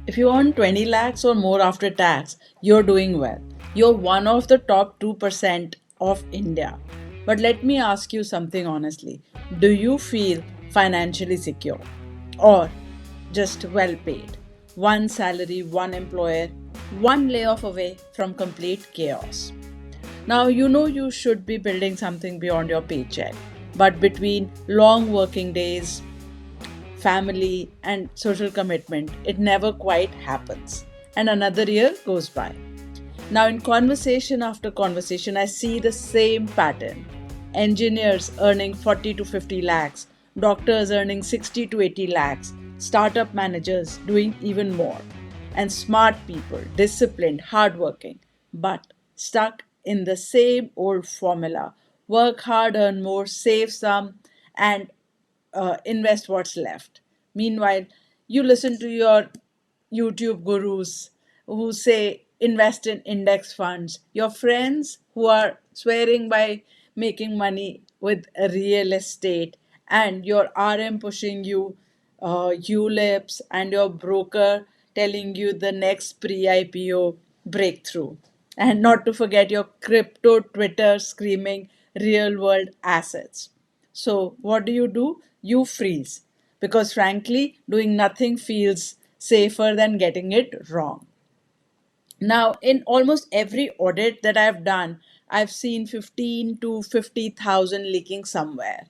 If you earn 20 lakhs or more after tax, you're doing well. You're one of the top 2% of India. But let me ask you something honestly. Do you feel financially secure or just well paid? One salary, one employer, one layoff away from complete chaos. Now, you know you should be building something beyond your paycheck, but between long working days, family, and social commitment, it never quite happens. And another year goes by. Now, in conversation after conversation, I see the same pattern. Engineers earning 40 to 50 lakhs, doctors earning 60 to 80 lakhs, startup managers doing even more, and smart people, disciplined, hardworking, but stuck in the same old formula: work hard, earn more, save some, and invest what's left. Meanwhile, you listen to your YouTube gurus who say invest in index funds, your friends who are swearing by making money with real estate, and your RM pushing you ULIPs, and your broker telling you the next pre IPO breakthrough. And not to forget your crypto Twitter screaming real world assets. So, what do? You freeze. Because frankly, doing nothing feels safer than getting it wrong. Now, in almost every audit that I've done, I've seen 15 to 50,000 leaking somewhere.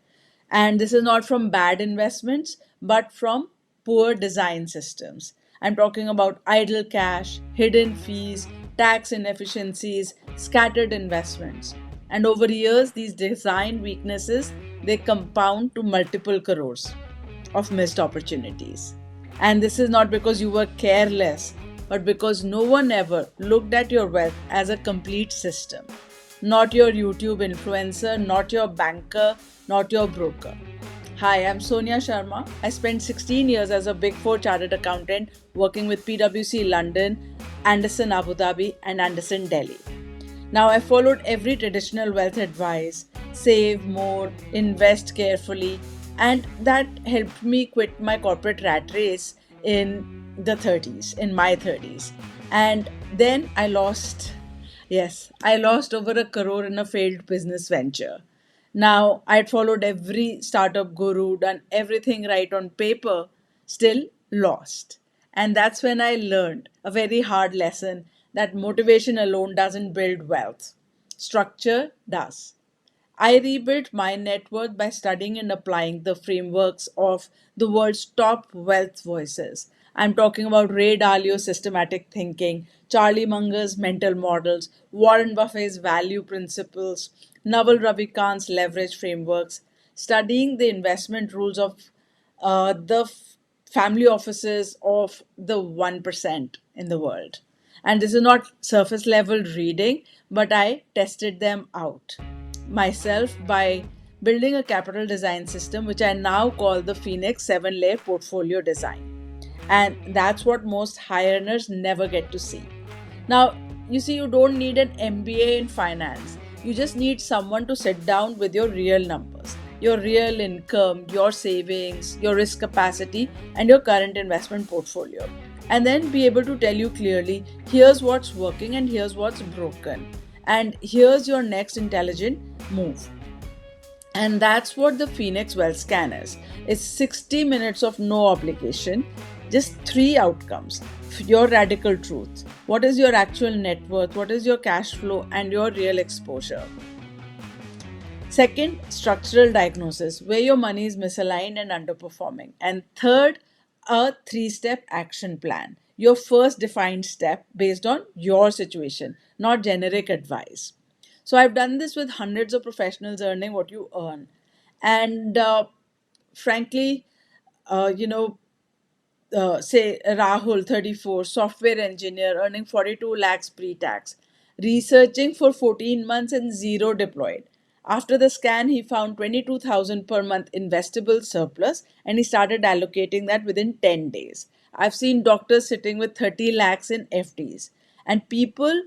And this is not from bad investments, but from poor design systems. I'm talking about idle cash, hidden fees, tax inefficiencies, scattered investments. And over years, these design weaknesses, they compound to multiple crores of missed opportunities. And this is not because you were careless, but because no one ever looked at your wealth as a complete system. Not your YouTube influencer, not your banker, not your broker. Hi, I'm Sonia Sharma. I spent 16 years as a Big Four chartered accountant working with PwC London, Anderson Abu Dhabi, and Anderson Delhi. Now, I followed every traditional wealth advice: save more, invest carefully, and that helped me quit my corporate rat race in my 30s. And then I lost over a crore in a failed business venture. Now, I'd followed every startup guru, done everything right on paper, still lost. And that's when I learned a very hard lesson: that motivation alone doesn't build wealth, structure does. I rebuilt my net worth by studying and applying the frameworks of the world's top wealth voices. I'm talking about Ray Dalio's systematic thinking, Charlie Munger's mental models, Warren Buffett's value principles, Naval Ravikant's leverage frameworks, studying the investment rules of family offices of the 1% in the world. And this is not surface level reading, but I tested them out myself by building a capital design system, which I now call the Phoenix 7 layer portfolio design. And that's what most high earners never get to see. Now, you see, you don't need an MBA in finance. You just need someone to sit down with your real numbers, your real income, your savings, your risk capacity, and your current investment portfolio. And then be able to tell you clearly: here's what's working and here's what's broken. And here's your next intelligent move. And that's what the Phoenix Wealth Scan is. It's 60 minutes of no obligation, just three outcomes: your radical truth, what is your actual net worth, what is your cash flow, and your real exposure. Second, structural diagnosis, where your money is misaligned and underperforming. And third, a 3 step action plan. Your first defined step based on your situation, not generic advice. So I've done this with hundreds of professionals earning what you earn. And frankly, you know, say Rahul, 34, software engineer, earning 42 lakhs pre-tax, researching for 14 months and zero deployed. After the scan, he found 22,000 per month investable surplus, and he started allocating that within 10 days. I've seen doctors sitting with 30 lakhs in FDs, and people,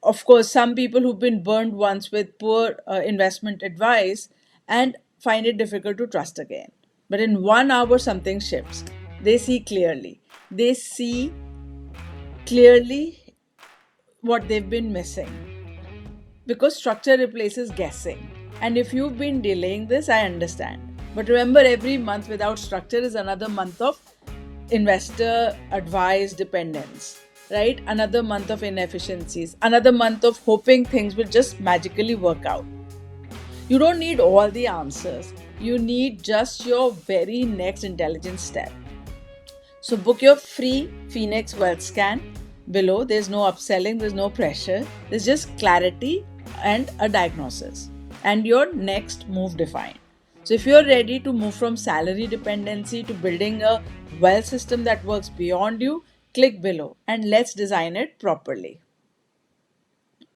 of course, some people who've been burned once with poor investment advice and find it difficult to trust again. But in 1 hour, something shifts. They see clearly. They see clearly what they've been missing, because structure replaces guessing. And if you've been delaying this, I understand. But remember, every month without structure is another month of investor advice dependence, right? Another month of inefficiencies, another month of hoping things will just magically work out. You don't need all the answers, you need just your very next intelligent step. So book your free Phoenix Wealth Scan below. There's no upselling, there's no pressure, there's just clarity and a diagnosis, and your next move defined. So if you're ready to move from salary dependency to building a wealth system that works beyond you, click below and let's design it properly.